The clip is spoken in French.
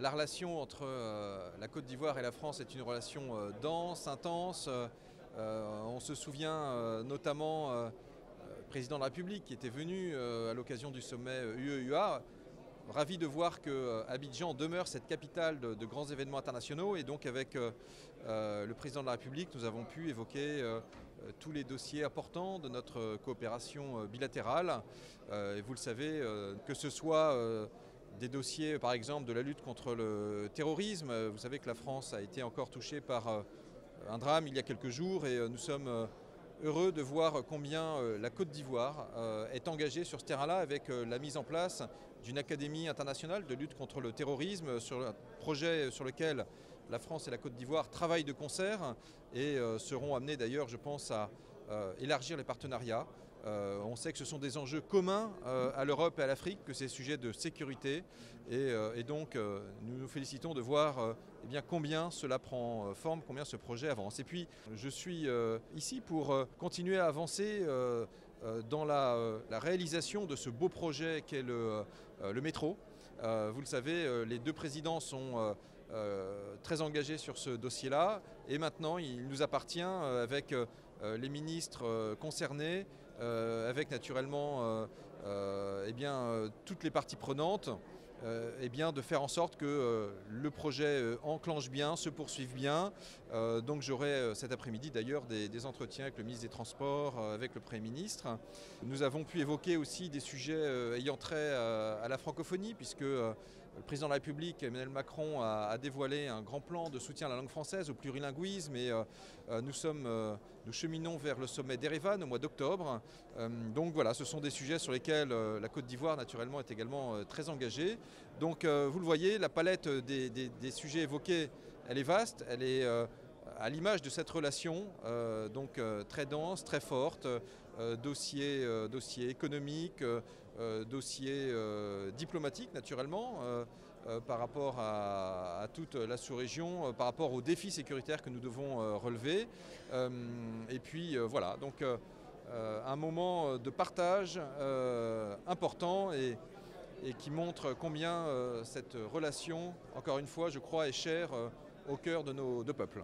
La relation entre la Côte d'Ivoire et la France est une relation dense, intense. On se souvient notamment du président de la République qui était venu à l'occasion du sommet UE-UA. Ravi de voir que Abidjan demeure cette capitale de grands événements internationaux, et donc avec le président de la République, nous avons pu évoquer tous les dossiers importants de notre coopération bilatérale. Et vous le savez, que ce soit des dossiers par exemple de la lutte contre le terrorisme. Vous savez que la France a été encore touchée par un drame il y a quelques jours, et nous sommes heureux de voir combien la Côte d'Ivoire est engagée sur ce terrain-là avec la mise en place d'une académie internationale de lutte contre le terrorisme, sur un projet sur lequel la France et la Côte d'Ivoire travaillent de concert et seront amenés d'ailleurs, je pense, à élargir les partenariats. On sait que ce sont des enjeux communs à l'Europe et à l'Afrique, que ces sujets de sécurité, et donc nous nous félicitons de voir eh bien, combien cela prend forme, combien ce projet avance. Et puis je suis ici pour continuer à avancer dans la réalisation de ce beau projet qu'est le métro. Vous le savez, les deux présidents sont très engagés sur ce dossier-là, et maintenant il nous appartient avec les ministres concernés, avec naturellement eh bien, toutes les parties prenantes, eh bien, de faire en sorte que le projet enclenche bien, se poursuive bien. Donc j'aurai cet après-midi d'ailleurs des entretiens avec le ministre des Transports, avec le Premier ministre. Nous avons pu évoquer aussi des sujets ayant trait à la francophonie, puisque le président de la République, Emmanuel Macron, a dévoilé un grand plan de soutien à la langue française, au plurilinguisme, et nous cheminons vers le sommet d'Erevan au mois d'octobre. Donc voilà, ce sont des sujets sur lesquels la Côte d'Ivoire naturellement est également très engagée. Donc vous le voyez, la palette des sujets évoqués, elle est vaste, elle est à l'image de cette relation, donc très dense, très forte, dossier économique, dossier diplomatique naturellement, par rapport à toute la sous-région, par rapport aux défis sécuritaires que nous devons relever. Et puis voilà, donc un moment de partage important, et qui montre combien cette relation, encore une fois, je crois, est chère au cœur de nos deux peuples.